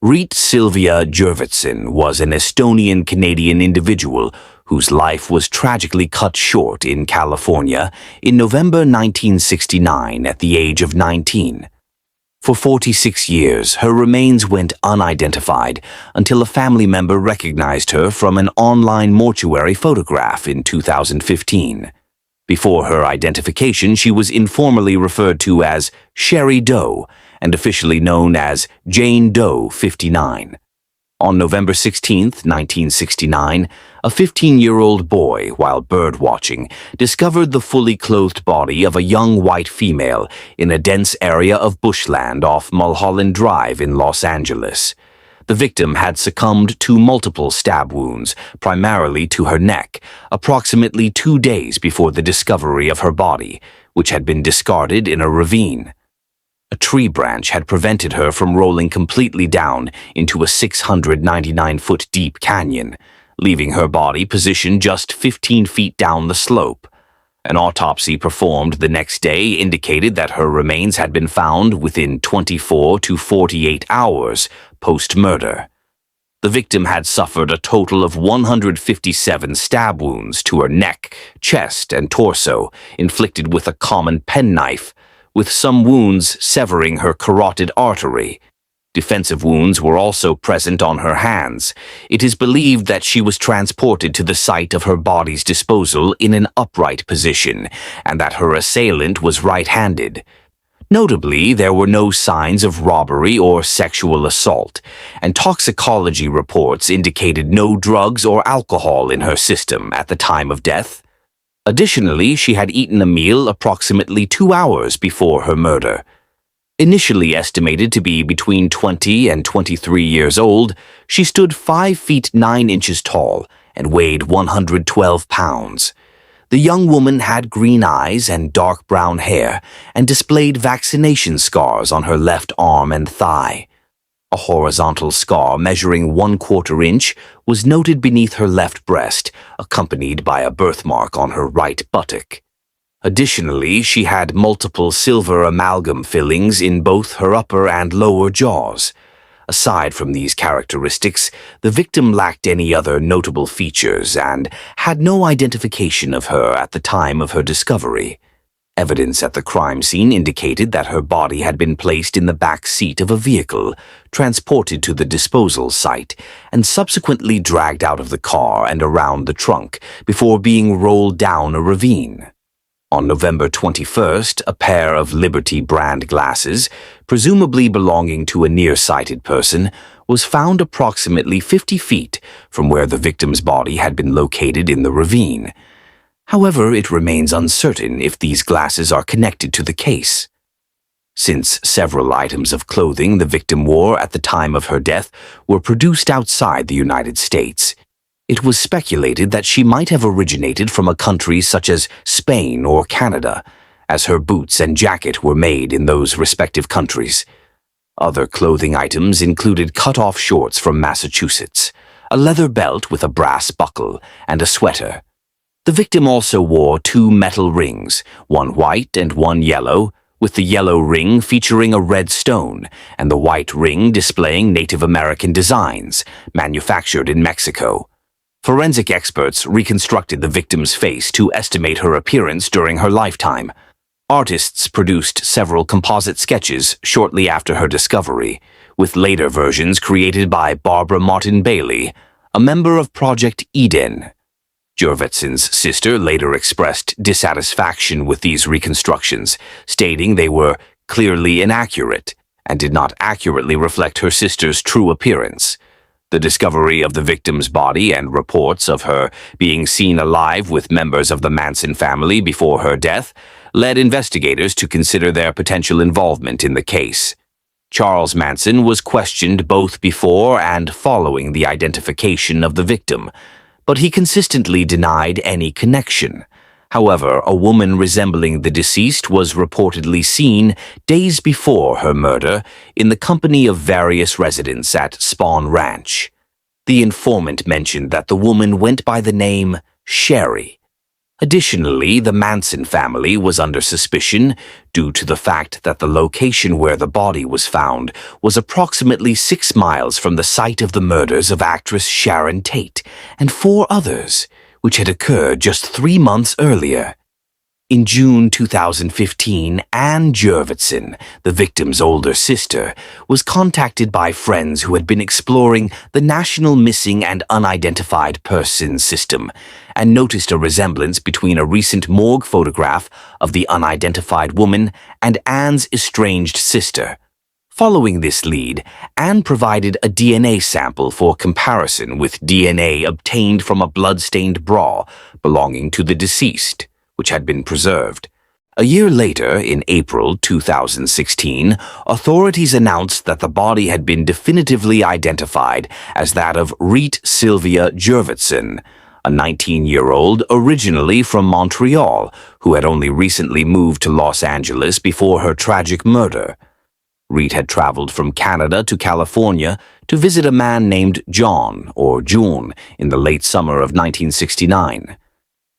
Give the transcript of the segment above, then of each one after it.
Reit Jurvetson was an Estonian-Canadian individual whose life was tragically cut short in California in November 1969 at the age of 19. For 46 years, her remains went unidentified until a family member recognized her from an online mortuary photograph in 2015. Before her identification, she was informally referred to as Sherry Doe and officially known as Jane Doe 59. On November 16, 1969, a 15-year-old boy, while bird-watching, discovered the fully clothed body of a young white female in a dense area of bushland off Mulholland Drive in Los Angeles. The victim had succumbed to multiple stab wounds, primarily to her neck, approximately 2 days before the discovery of her body, which had been discarded in a ravine. A tree branch had prevented her from rolling completely down into a 699-foot deep canyon, leaving her body positioned just 15 feet down the slope. An autopsy performed the next day indicated that her remains had been found within 24 to 48 hours post-murder. The victim had suffered a total of 157 stab wounds to her neck, chest, and torso, inflicted with a common penknife, with some wounds severing her carotid artery. Defensive wounds were also present on her hands. It is believed that she was transported to the site of her body's disposal in an upright position, and that her assailant was right-handed. Notably, there were no signs of robbery or sexual assault, and toxicology reports indicated no drugs or alcohol in her system at the time of death. Additionally, she had eaten a meal approximately 2 hours before her murder. Initially estimated to be between 20 and 23 years old, she stood 5 feet 9 inches tall and weighed 112 pounds. The young woman had green eyes and dark brown hair and displayed vaccination scars on her left arm and thigh. A horizontal scar measuring 1/4 inch was noted beneath her left breast, accompanied by a birthmark on her right buttock. Additionally, she had multiple silver amalgam fillings in both her upper and lower jaws. Aside from these characteristics, the victim lacked any other notable features and had no identification of her at the time of her discovery. Evidence at the crime scene indicated that her body had been placed in the back seat of a vehicle, transported to the disposal site, and subsequently dragged out of the car and around the trunk before being rolled down a ravine. On November 21st, a pair of Liberty brand glasses, presumably belonging to a nearsighted person, was found approximately 50 feet from where the victim's body had been located in the ravine. However, it remains uncertain if these glasses are connected to the case. Since several items of clothing the victim wore at the time of her death were produced outside the United States, it was speculated that she might have originated from a country such as Spain or Canada, as her boots and jacket were made in those respective countries. Other clothing items included cut-off shorts from Massachusetts, a leather belt with a brass buckle, and a sweater. The victim also wore 2 metal rings, one white and one yellow, with the yellow ring featuring a red stone and the white ring displaying Native American designs, manufactured in Mexico. Forensic experts reconstructed the victim's face to estimate her appearance during her lifetime. Artists produced several composite sketches shortly after her discovery, with later versions created by Barbara Martin Bailey, a member of Project Eden. Jurvetson's sister later expressed dissatisfaction with these reconstructions, stating they were clearly inaccurate and did not accurately reflect her sister's true appearance. The discovery of the victim's body and reports of her being seen alive with members of the Manson family before her death led investigators to consider their potential involvement in the case. Charles Manson was questioned both before and following the identification of the victim, but he consistently denied any connection. However, a woman resembling the deceased was reportedly seen days before her murder in the company of various residents at Spawn Ranch. The informant mentioned that the woman went by the name Sherry. Additionally, the Manson family was under suspicion due to the fact that the location where the body was found was approximately 6 miles from the site of the murders of actress Sharon Tate and 4 others, which had occurred just 3 months earlier. In June 2015, Reit Jurvetson, the victim's older sister, was contacted by friends who had been exploring the National Missing and Unidentified Persons System and noticed a resemblance between a recent morgue photograph of the unidentified woman and Anne's estranged sister. Following this lead, Anne provided a DNA sample for comparison with DNA obtained from a blood-stained bra belonging to the deceased, which had been preserved. A year later, in April 2016, authorities announced that the body had been definitively identified as that of Reit Jurvetson, a 19-year-old originally from Montreal who had only recently moved to Los Angeles before her tragic murder. Reit had traveled from Canada to California to visit a man named John, or June, in the late summer of 1969.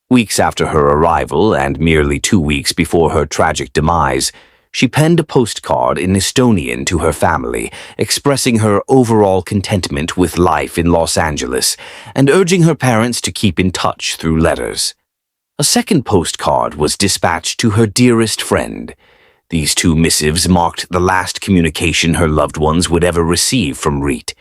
Weeks after her arrival, and merely 2 weeks before her tragic demise, she penned a postcard in Estonian to her family, expressing her overall contentment with life in Los Angeles and urging her parents to keep in touch through letters. A second postcard was dispatched to her dearest friend. These 2 missives marked the last communication her loved ones would ever receive from Reit.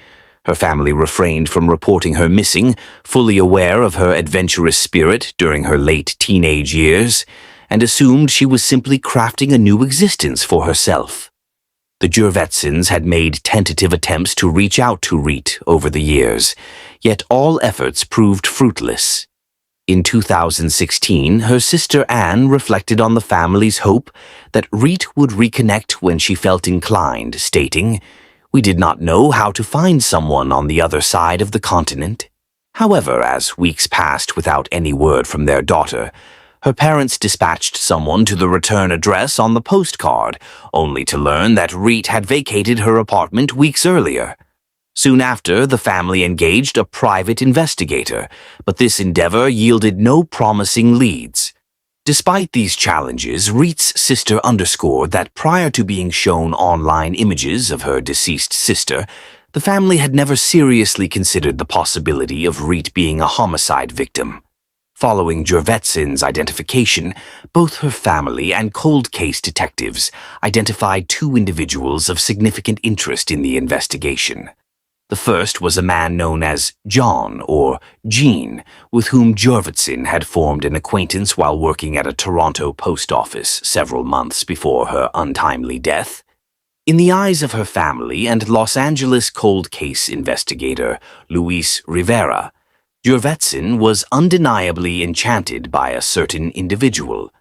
Her family refrained from reporting her missing, fully aware of her adventurous spirit during her late teenage years, and assumed she was simply crafting a new existence for herself. The Jurvetsons had made tentative attempts to reach out to Reit over the years, yet all efforts proved fruitless. In 2016, her sister Anne reflected on the family's hope that Reit would reconnect when she felt inclined, stating, "We did not know how to find someone on the other side of the continent." However, as weeks passed without any word from their daughter, her parents dispatched someone to the return address on the postcard, only to learn that Reit had vacated her apartment weeks earlier. Soon after, the family engaged a private investigator, but this endeavor yielded no promising leads. Despite these challenges, Reit's sister underscored that prior to being shown online images of her deceased sister, the family had never seriously considered the possibility of Reit being a homicide victim. Following Jurvetson's identification, both her family and cold case detectives identified 2 individuals of significant interest in the investigation. The first was a man known as John, or Gene, with whom Jurvetson had formed an acquaintance while working at a Toronto post office several months before her untimely death. In the eyes of her family and Los Angeles cold case investigator Luis Rivera, Jurvetson was undeniably enchanted by a certain individual.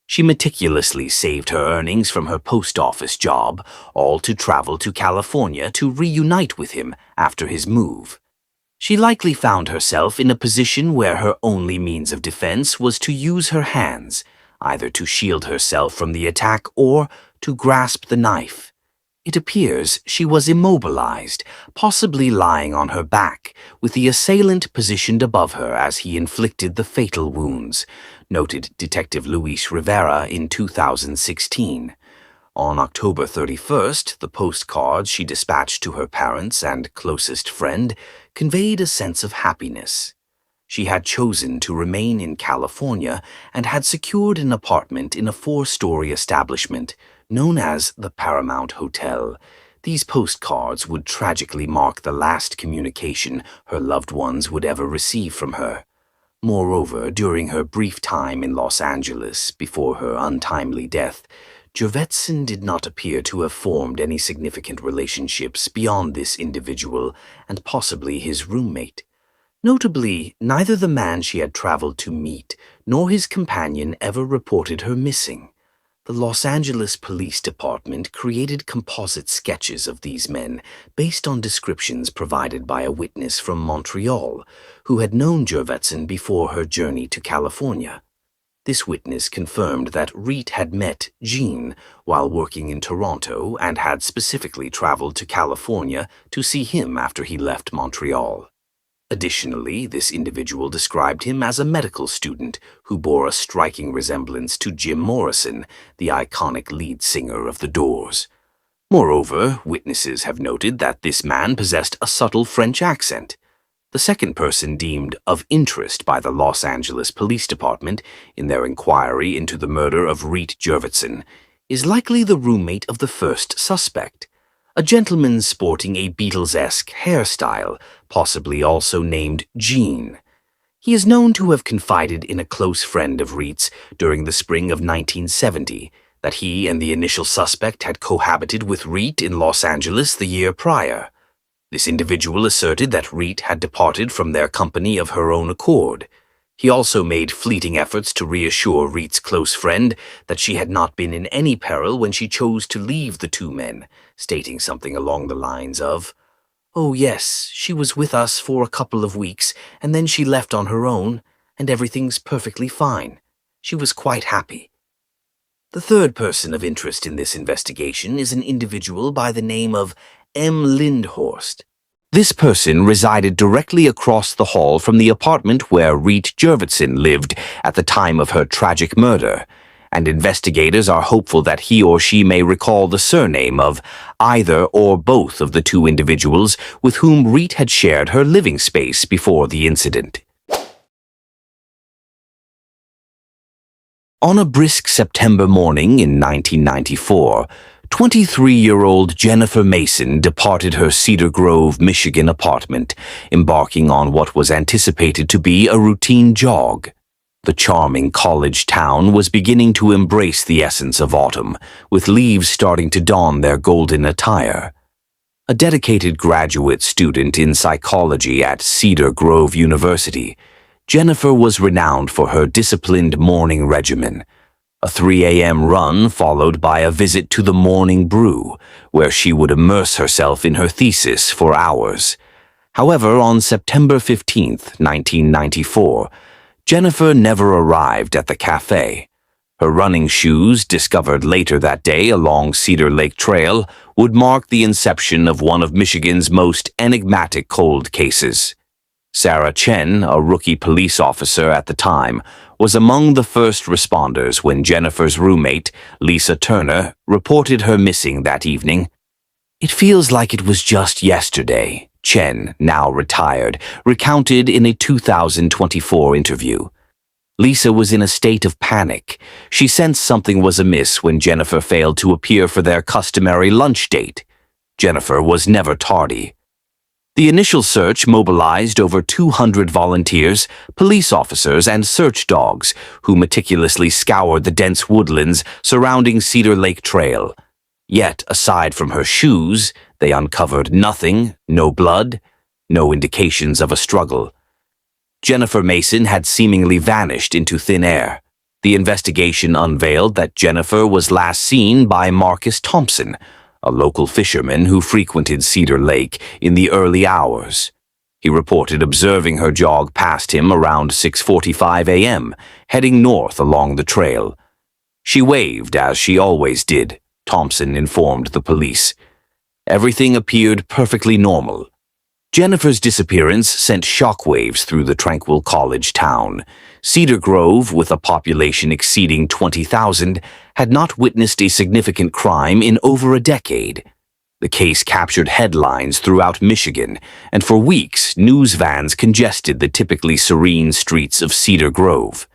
She meticulously saved her earnings from her post office job, all to travel to California to reunite with him after his move. She likely found herself in a position where her only means of defense was to use her hands, either to shield herself from the attack or to grasp the knife. It appears she was immobilized, possibly lying on her back, with the assailant positioned above her as he inflicted the fatal wounds, noted Detective Luis Rivera in 2016. On October 31st, the postcards she dispatched to her parents and closest friend conveyed a sense of happiness. She had chosen to remain in California and had secured an apartment in a 4-story establishment known as the Paramount Hotel. These postcards would tragically mark the last communication her loved ones would ever receive from her. Moreover, during her brief time in Los Angeles before her untimely death, Jurvetson did not appear to have formed any significant relationships beyond this individual and possibly his roommate. Notably, neither the man she had traveled to meet nor his companion ever reported her missing. The Los Angeles Police Department created composite sketches of these men based on descriptions provided by a witness from Montreal who had known Jurvetson before her journey to California. This witness confirmed that Reit had met Gene while working in Toronto and had specifically traveled to California to see him after he left Montreal. Additionally, this individual described him as a medical student who bore a striking resemblance to Jim Morrison, the iconic lead singer of The Doors. Moreover, witnesses have noted that this man possessed a subtle French accent. The second person deemed of interest by the Los Angeles Police Department in their inquiry into the murder of Reit Jurvetson is likely the roommate of the first suspect, a gentleman sporting a Beatles-esque hairstyle, possibly also named Gene. He is known to have confided in a close friend of Reit's during the spring of 1970 that he and the initial suspect had cohabited with Reit in Los Angeles the year prior. This individual asserted that Reit had departed from their company of her own accord. He also made fleeting efforts to reassure Reit's close friend that she had not been in any peril when she chose to leave the two men, stating something along the lines of, "Oh yes, she was with us for a couple of weeks, and then she left on her own, and everything's perfectly fine. She was quite happy." The third person of interest in this investigation is an individual by the name of M. Lindhorst. This person resided directly across the hall from the apartment where Reit Jurvetson lived at the time of her tragic murder, and investigators are hopeful that he or she may recall the surname of either or both of the two individuals with whom Reit had shared her living space before the incident. On a brisk September morning in 1994, 23-year-old Jennifer Mason departed her Cedar Grove, Michigan apartment, embarking on what was anticipated to be a routine jog. The charming college town was beginning to embrace the essence of autumn, with leaves starting to don their golden attire. A dedicated graduate student in psychology at Cedar Grove University, Jennifer was renowned for her disciplined morning regimen. A 3 a.m. run followed by a visit to the Morning Brew, where she would immerse herself in her thesis for hours. However, on September 15, 1994, Jennifer never arrived at the cafe. Her running shoes, discovered later that day along Cedar Lake Trail, would mark the inception of one of Michigan's most enigmatic cold cases. Sarah Chen, a rookie police officer at the time, was among the first responders when Jennifer's roommate, Lisa Turner, reported her missing that evening. "It feels like it was just yesterday," Chen, now retired, recounted in a 2024 interview. Lisa was in a state of panic. She sensed something was amiss when Jennifer failed to appear for their customary lunch date. Jennifer was never tardy. The initial search mobilized over 200 volunteers, police officers, and search dogs, who meticulously scoured the dense woodlands surrounding Cedar Lake Trail. Yet, aside from her shoes, they uncovered nothing, no blood, no indications of a struggle. Jennifer Mason had seemingly vanished into thin air. The investigation unveiled that Jennifer was last seen by Marcus Thompson, a local fisherman who frequented Cedar Lake in the early hours. He reported observing her jog past him around 6:45 a.m., heading north along the trail. She waved as she always did, Thompson informed the police. Everything appeared perfectly normal. Jennifer's disappearance sent shockwaves through the tranquil college town. Cedar Grove, with a population exceeding 20,000, had not witnessed a significant crime in over a decade. The case captured headlines throughout Michigan, and for weeks, news vans congested the typically serene streets of Cedar Grove.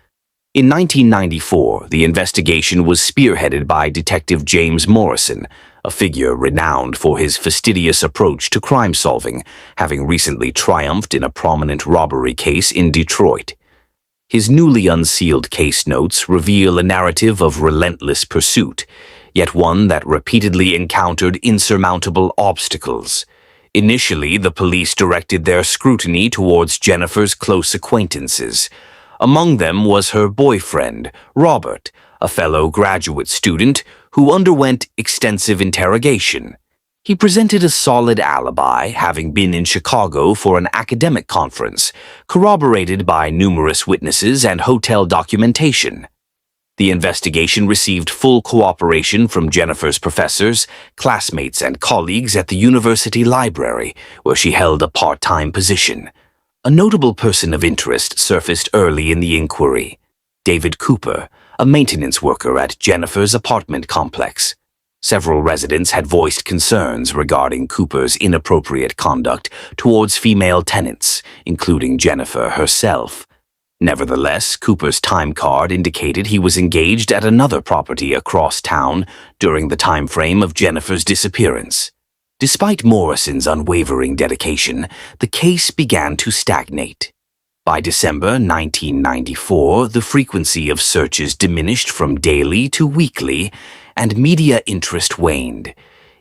In 1994, the investigation was spearheaded by Detective James Morrison, a figure renowned for his fastidious approach to crime solving, having recently triumphed in a prominent robbery case in Detroit. His newly unsealed case notes reveal a narrative of relentless pursuit, yet one that repeatedly encountered insurmountable obstacles. Initially, the police directed their scrutiny towards Jennifer's close acquaintances. Among them was her boyfriend, Robert, a fellow graduate student who underwent extensive interrogation. He presented a solid alibi, having been in Chicago for an academic conference, corroborated by numerous witnesses and hotel documentation. The investigation received full cooperation from Jennifer's professors, classmates, and colleagues at the university library, where she held a part-time position. A notable person of interest surfaced early in the inquiry: David Cooper, a maintenance worker at Jennifer's apartment complex. Several residents had voiced concerns regarding Cooper's inappropriate conduct towards female tenants, including Jennifer herself. Nevertheless, Cooper's time card indicated he was engaged at another property across town during the time frame of Jennifer's disappearance. Despite Morrison's unwavering dedication, the case began to stagnate. By December 1994, the frequency of searches diminished from daily to weekly, and media interest waned.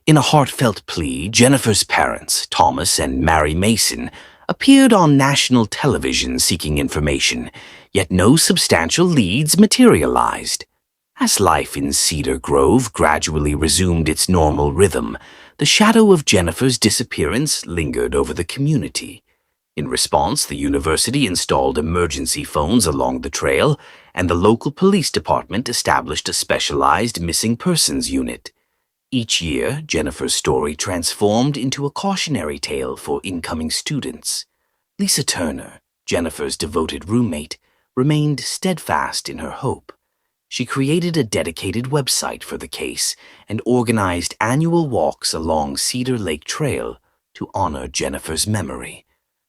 In a heartfelt plea, Jennifer's parents, Thomas and Mary Mason, appeared on national television seeking information, yet no substantial leads materialized. As life in Cedar Grove gradually resumed its normal rhythm, the shadow of Jennifer's disappearance lingered over the community. In response, the university installed emergency phones along the trail, and the local police department established a specialized missing persons unit. Each year, Jennifer's story transformed into a cautionary tale for incoming students. Lisa Turner, Jennifer's devoted roommate, remained steadfast in her hope. She created a dedicated website for the case and organized annual walks along Cedar Lake Trail to honor Jennifer's memory.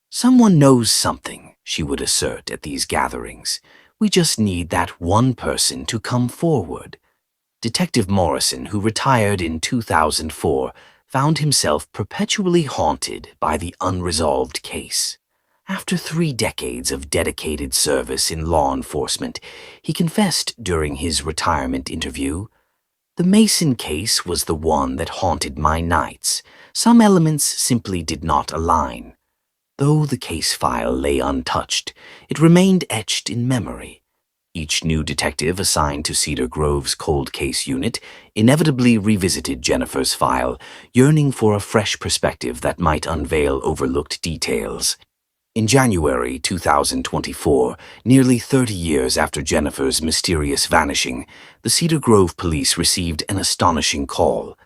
"Someone knows something," she would assert at these gatherings. "We just need that one person to come forward." Detective Morrison, who retired in 2004, found himself perpetually haunted by the unresolved case. After 3 decades of dedicated service in law enforcement, he confessed during his retirement interview, "The Mason case was the one that haunted my nights. Some elements simply did not align. Though the case file lay untouched, it remained etched in memory." Each new detective assigned to Cedar Grove's cold case unit inevitably revisited Jennifer's file, yearning for a fresh perspective that might unveil overlooked details. In January 2024, nearly 30 years after Jennifer's mysterious vanishing, the Cedar Grove police received an astonishing call.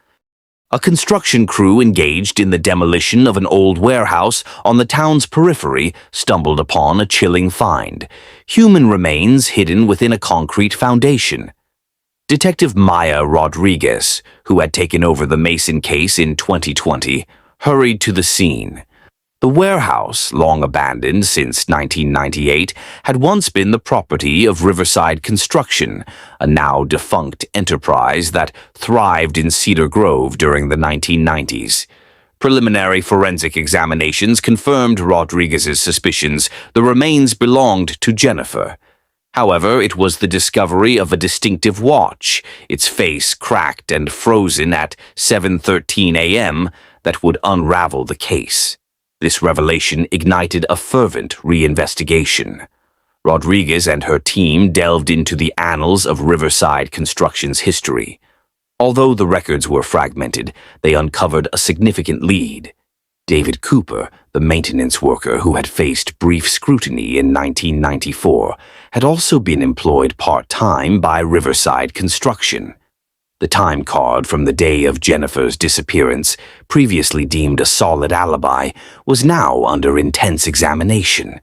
A construction crew engaged in the demolition of an old warehouse on the town's periphery stumbled upon a chilling find: human remains hidden within a concrete foundation. Detective Maya Rodriguez, who had taken over the Mason case in 2020, hurried to the scene. The warehouse, long abandoned since 1998, had once been the property of Riverside Construction, a now defunct enterprise that thrived in Cedar Grove during the 1990s. Preliminary forensic examinations confirmed Rodriguez's suspicions. The remains belonged to Jennifer. However, it was the discovery of a distinctive watch, its face cracked and frozen at 7:13 a.m., that would unravel the case. This revelation ignited a fervent reinvestigation. Rodriguez and her team delved into the annals of Riverside Construction's history. Although the records were fragmented, they uncovered a significant lead. David Cooper, the maintenance worker who had faced brief scrutiny in 1994, had also been employed part-time by Riverside Construction. The time card from the day of Jennifer's disappearance, previously deemed a solid alibi, was now under intense examination.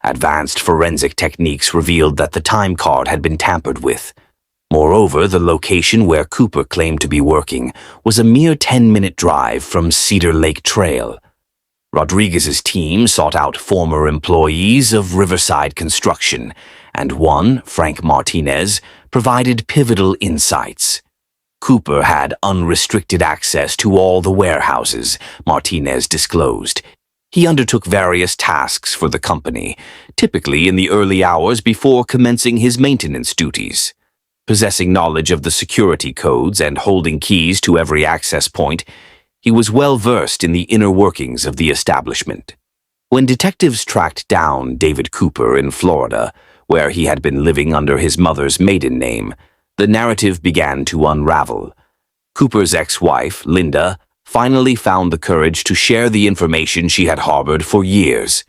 Advanced forensic techniques revealed that the time card had been tampered with. Moreover, the location where Cooper claimed to be working was a mere 10-minute drive from Cedar Lake Trail. Rodriguez's team sought out former employees of Riverside Construction, and one, Frank Martinez, provided pivotal insights. Cooper had unrestricted access to all the warehouses, Martinez disclosed. He undertook various tasks for the company, typically in the early hours before commencing his maintenance duties. Possessing knowledge of the security codes and holding keys to every access point, he was well versed in the inner workings of the establishment. When detectives tracked down David Cooper in Florida, where he had been living under his mother's maiden name, the narrative began to unravel. Cooper's ex-wife, Linda, finally found the courage to share the information she had harbored for years.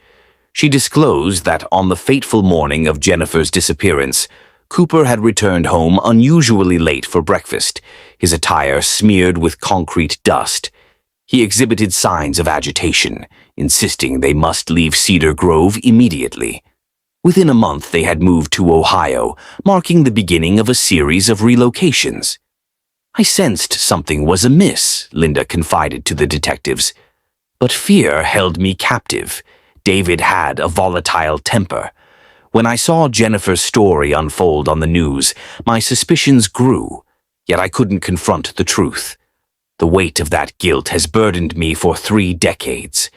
She disclosed that on the fateful morning of Jennifer's disappearance, Cooper had returned home unusually late for breakfast, his attire smeared with concrete dust. He exhibited signs of agitation, insisting they must leave Cedar Grove immediately. Within a month, they had moved to Ohio, marking the beginning of a series of relocations. "I sensed something was amiss," Linda confided to the detectives. "But fear held me captive. David had a volatile temper. When I saw Jennifer's story unfold on the news, my suspicions grew, yet I couldn't confront the truth. The weight of that guilt has burdened me for 3 decades.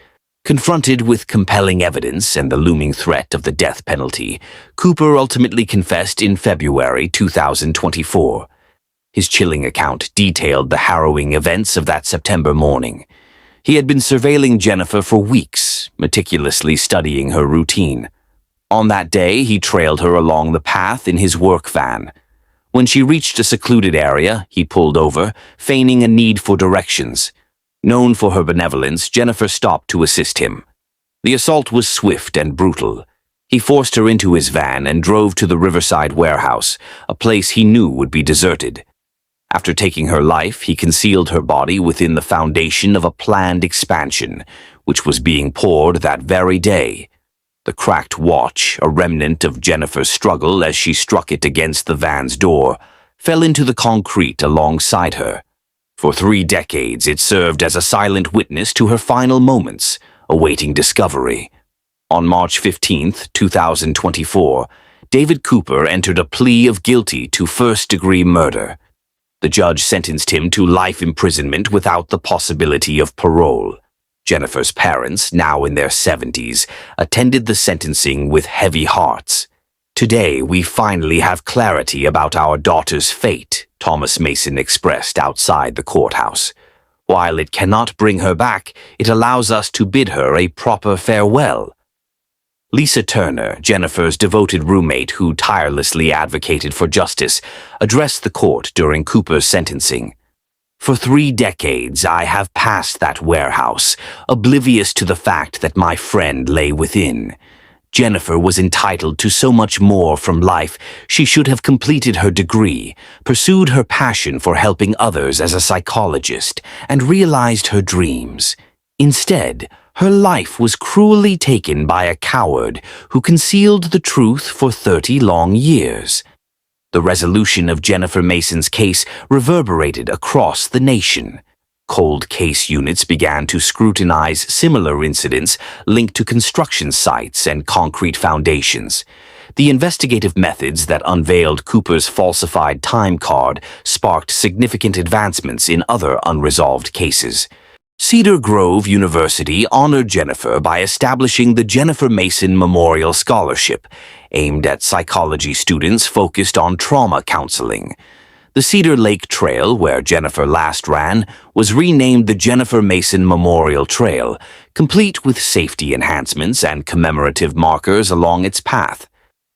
Confronted with compelling evidence and the looming threat of the death penalty, Cooper ultimately confessed in February 2024. His chilling account detailed the harrowing events of that September morning. He had been surveilling Jennifer for weeks, meticulously studying her routine. On that day, he trailed her along the path in his work van. When she reached a secluded area, he pulled over, feigning a need for directions. Known for her benevolence, Jennifer stopped to assist him. The assault was swift and brutal. He forced her into his van and drove to the Riverside warehouse, a place he knew would be deserted. After taking her life, he concealed her body within the foundation of a planned expansion, which was being poured that very day. The cracked watch, a remnant of Jennifer's struggle as she struck it against the van's door, fell into the concrete alongside her. For 3 decades, it served as a silent witness to her final moments, awaiting discovery. On March 15, 2024, David Cooper entered a plea of guilty to first-degree murder. The judge sentenced him to life imprisonment without the possibility of parole. Jennifer's parents, now in their 70s, attended the sentencing with heavy hearts. "Today, we finally have clarity about our daughter's fate," Thomas Mason expressed outside the courthouse. "While it cannot bring her back, it allows us to bid her a proper farewell." Lisa Turner, Jennifer's devoted roommate who tirelessly advocated for justice, addressed the court during Cooper's sentencing. "For 3 decades, I have passed that warehouse, oblivious to the fact that my friend lay within. Jennifer was entitled to so much more from life. She should have completed her degree, pursued her passion for helping others as a psychologist, and realized her dreams. Instead, her life was cruelly taken by a coward who concealed the truth for 30 long years." The resolution of Jennifer Mason's case reverberated across the nation. Cold case units began to scrutinize similar incidents linked to construction sites and concrete foundations. The investigative methods that unveiled Cooper's falsified time card sparked significant advancements in other unresolved cases. Cedar Grove University honored Jennifer by establishing the Jennifer Mason Memorial Scholarship, aimed at psychology students focused on trauma counseling. The Cedar Lake Trail, where Jennifer last ran, was renamed the Jennifer Mason Memorial Trail, complete with safety enhancements and commemorative markers along its path.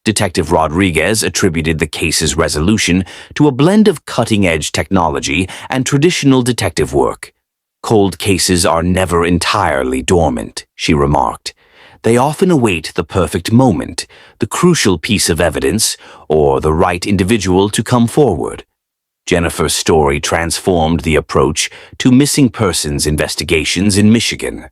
Detective Rodriguez attributed the case's resolution to a blend of cutting-edge technology and traditional detective work. "Cold cases are never entirely dormant," she remarked. "They often await the perfect moment, the crucial piece of evidence, or the right individual to come forward." Jennifer's story transformed the approach to missing persons investigations in Michigan.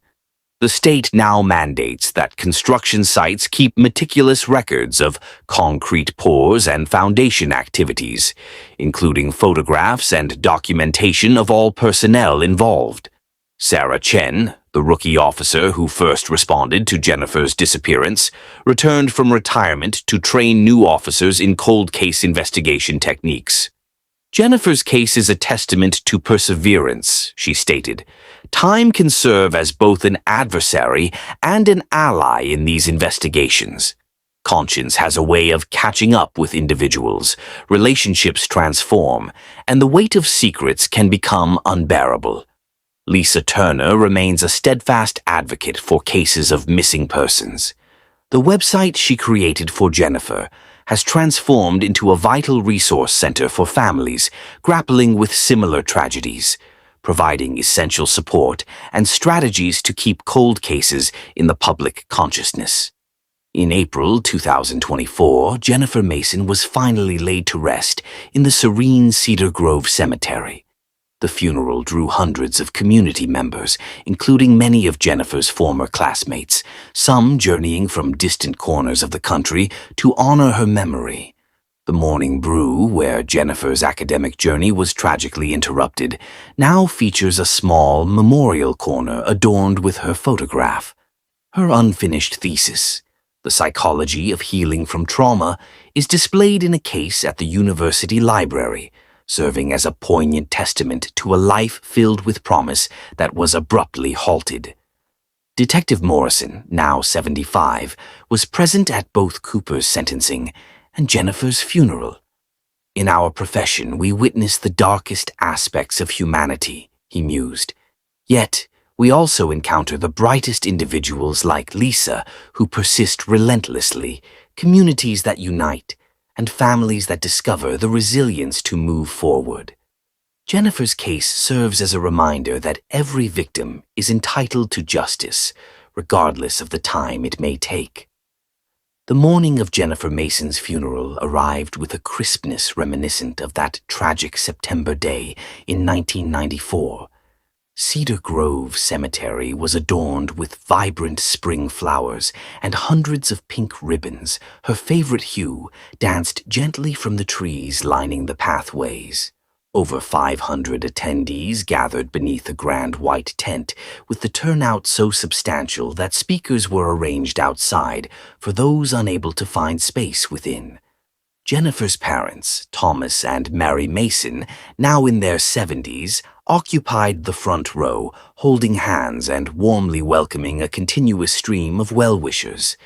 The state now mandates that construction sites keep meticulous records of concrete pours and foundation activities, including photographs and documentation of all personnel involved. Sarah Chen, the rookie officer who first responded to Jennifer's disappearance, returned from retirement to train new officers in cold case investigation techniques. "Jennifer's case is a testament to perseverance," she stated. "Time can serve as both an adversary and an ally in these investigations. Conscience has a way of catching up with individuals, relationships transform, and the weight of secrets can become unbearable." Lisa Turner remains a steadfast advocate for cases of missing persons. The website she created for Jennifer has transformed into a vital resource center for families grappling with similar tragedies, providing essential support and strategies to keep cold cases in the public consciousness. In April 2024, Jennifer Mason was finally laid to rest in the serene Cedar Grove Cemetery. The funeral drew hundreds of community members, including many of Jennifer's former classmates, some journeying from distant corners of the country to honor her memory. The Morning Brew, where Jennifer's academic journey was tragically interrupted, now features a small memorial corner adorned with her photograph. Her unfinished thesis, The Psychology of Healing from Trauma, is displayed in a case at the university library, serving as a poignant testament to a life filled with promise that was abruptly halted. Detective Morrison, now 75, was present at both Cooper's sentencing and Jennifer's funeral. In our profession, we witness the darkest aspects of humanity, he mused. Yet, we also encounter the brightest individuals like Lisa, who persist relentlessly, communities that unite, and families that discover the resilience to move forward. Jennifer's case serves as a reminder that every victim is entitled to justice, regardless of the time it may take. The morning of Jennifer Mason's funeral arrived with a crispness reminiscent of that tragic September day in 1994. Cedar Grove Cemetery was adorned with vibrant spring flowers, and hundreds of pink ribbons, her favorite hue, danced gently from the trees lining the pathways. Over 500 attendees gathered beneath a grand white tent, with the turnout so substantial that speakers were arranged outside for those unable to find space within. Jennifer's parents, Thomas and Mary Mason, now in their 70s, occupied the front row, holding hands and warmly welcoming a continuous stream of well-wishers.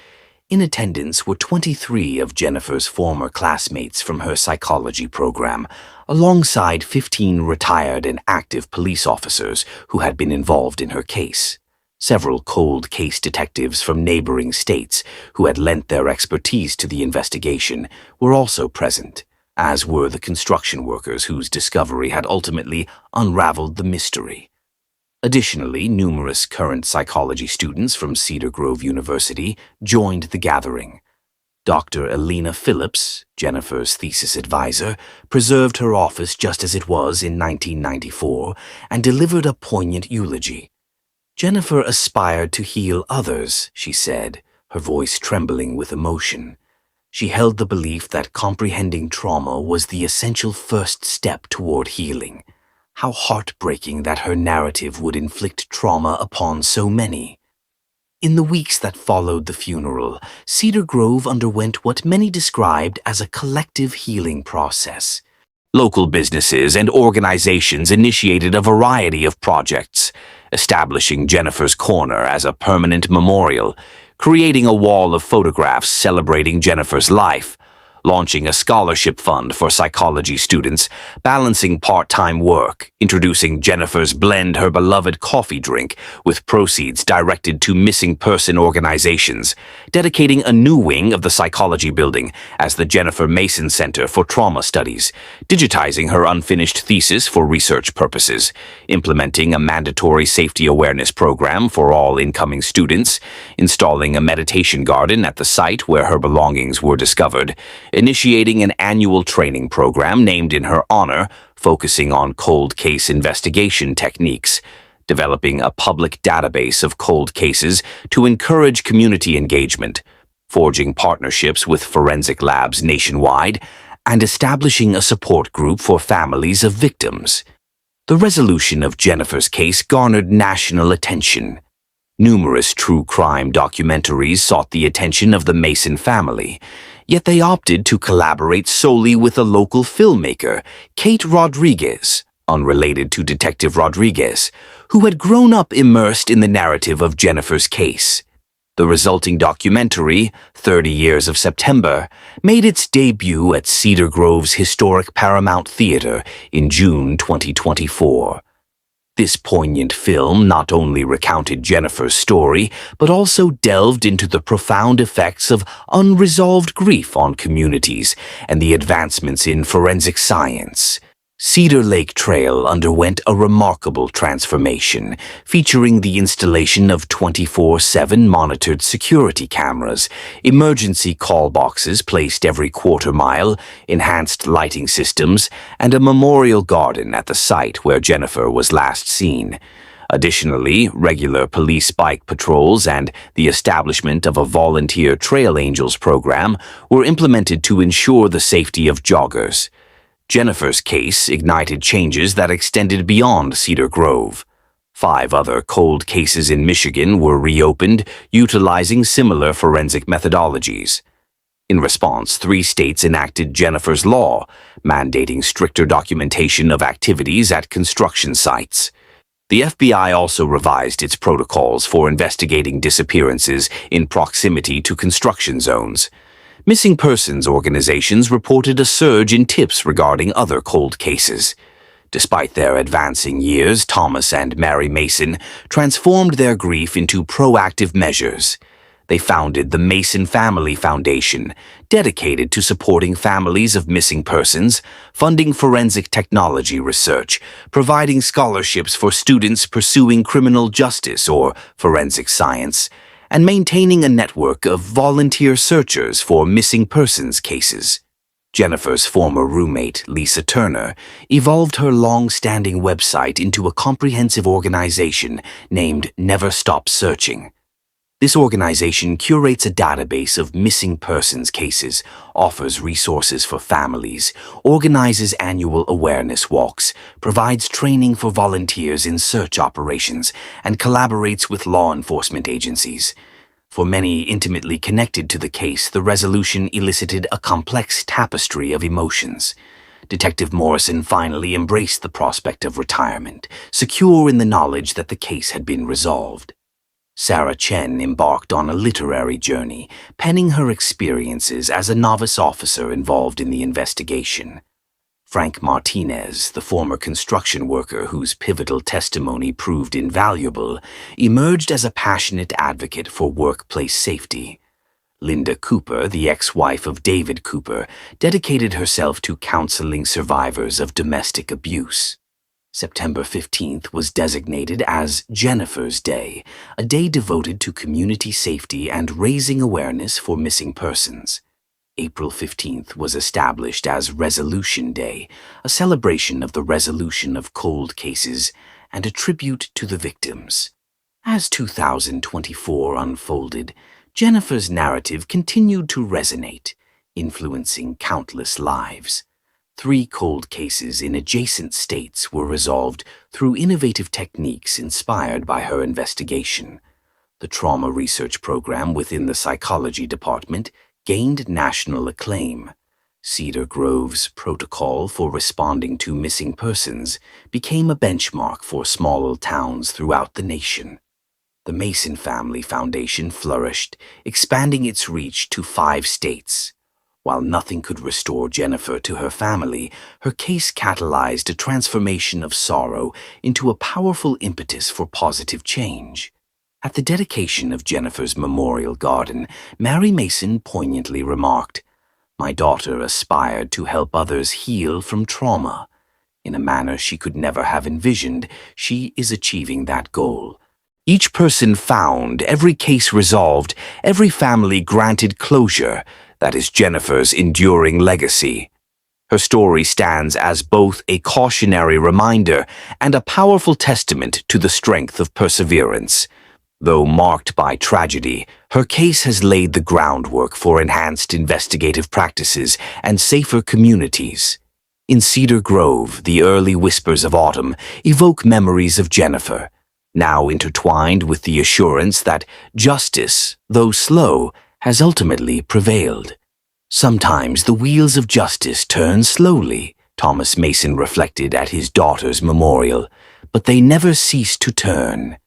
In attendance were 23 of Jennifer's former classmates from her psychology program, alongside 15 retired and active police officers who had been involved in her case. Several cold case detectives from neighboring states who had lent their expertise to the investigation were also present, as were the construction workers whose discovery had ultimately unraveled the mystery. Additionally, numerous current psychology students from Cedar Grove University joined the gathering. Dr. Elena Phillips, Jennifer's thesis advisor, preserved her office just as it was in 1994 and delivered a poignant eulogy. Jennifer aspired to heal others, she said, her voice trembling with emotion. She held the belief that comprehending trauma was the essential first step toward healing. How heartbreaking that her narrative would inflict trauma upon so many. In the weeks that followed the funeral, Cedar Grove underwent what many described as a collective healing process. Local businesses and organizations initiated a variety of projects, establishing Jennifer's Corner as a permanent memorial, creating a wall of photographs celebrating Jennifer's life, launching a scholarship fund for psychology students, balancing part-time work, introducing Jennifer's Blend, her beloved coffee drink, with proceeds directed to missing person organizations, dedicating a new wing of the psychology building as the Jennifer Mason Center for Trauma Studies, digitizing her unfinished thesis for research purposes, implementing a mandatory safety awareness program for all incoming students, installing a meditation garden at the site where her belongings were discovered, initiating an annual training program named in her honor, focusing on cold case investigation techniques, developing a public database of cold cases to encourage community engagement, forging partnerships with forensic labs nationwide, and establishing a support group for families of victims. The resolution of Jennifer's case garnered national attention. Numerous true crime documentaries sought the attention of the Mason family, yet they opted to collaborate solely with a local filmmaker, Kate Rodriguez, unrelated to Detective Rodriguez, who had grown up immersed in the narrative of Jennifer's case. The resulting documentary, 30 Years of September, made its debut at Cedar Grove's historic Paramount Theater in June 2024. This poignant film not only recounted Jennifer's story, but also delved into the profound effects of unresolved grief on communities and the advancements in forensic science. Cedar Lake Trail underwent a remarkable transformation, featuring the installation of 24/7 monitored security cameras, emergency call boxes placed every quarter mile, enhanced lighting systems, and a memorial garden at the site where Jennifer was last seen. Additionally, regular police bike patrols and the establishment of a volunteer Trail Angels program were implemented to ensure the safety of joggers. Jennifer's case ignited changes that extended beyond Cedar Grove. 5 other cold cases in Michigan were reopened, utilizing similar forensic methodologies. In response, 3 states enacted Jennifer's Law, mandating stricter documentation of activities at construction sites. The FBI also revised its protocols for investigating disappearances in proximity to construction zones. Missing persons organizations reported a surge in tips regarding other cold cases. Despite their advancing years, Thomas and Mary Mason transformed their grief into proactive measures. They founded the Mason Family Foundation, dedicated to supporting families of missing persons, funding forensic technology research, providing scholarships for students pursuing criminal justice or forensic science, and maintaining a network of volunteer searchers for missing persons cases. Jennifer's former roommate, Lisa Turner, evolved her long-standing website into a comprehensive organization named Never Stop Searching. This organization curates a database of missing persons cases, offers resources for families, organizes annual awareness walks, provides training for volunteers in search operations, and collaborates with law enforcement agencies. For many intimately connected to the case, the resolution elicited a complex tapestry of emotions. Detective Morrison finally embraced the prospect of retirement, secure in the knowledge that the case had been resolved. Sarah Chen embarked on a literary journey, penning her experiences as a novice officer involved in the investigation. Frank Martinez, the former construction worker whose pivotal testimony proved invaluable, emerged as a passionate advocate for workplace safety. Linda Cooper, the ex-wife of David Cooper, dedicated herself to counseling survivors of domestic abuse. September 15th was designated as Jennifer's Day, a day devoted to community safety and raising awareness for missing persons. April 15th was established as Resolution Day, a celebration of the resolution of cold cases and a tribute to the victims. As 2024 unfolded, Jennifer's narrative continued to resonate, influencing countless lives. 3 cold cases in adjacent states were resolved through innovative techniques inspired by her investigation. The trauma research program within the psychology department gained national acclaim. Cedar Grove's protocol for responding to missing persons became a benchmark for small towns throughout the nation. The Mason Family Foundation flourished, expanding its reach to 5 states. While nothing could restore Jennifer to her family, her case catalyzed a transformation of sorrow into a powerful impetus for positive change. At the dedication of Jennifer's memorial garden, Mary Mason poignantly remarked, "My daughter aspired to help others heal from trauma. In a manner she could never have envisioned, she is achieving that goal. Each person found, every case resolved, every family granted closure. That is Jennifer's enduring legacy." Her story stands as both a cautionary reminder and a powerful testament to the strength of perseverance. Though marked by tragedy, her case has laid the groundwork for enhanced investigative practices and safer communities. In Cedar Grove, the early whispers of autumn evoke memories of Jennifer, now intertwined with the assurance that justice, though slow, has ultimately prevailed. "Sometimes the wheels of justice turn slowly," Thomas Mason reflected at his daughter's memorial, "but they never cease to turn."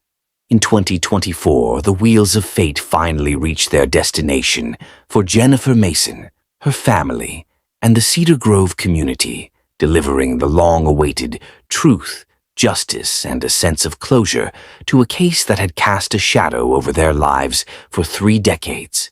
In 2024, the wheels of fate finally reached their destination for Jennifer Mason, her family, and the Cedar Grove community, delivering the long-awaited truth, justice, and a sense of closure to a case that had cast a shadow over their lives for 3 decades.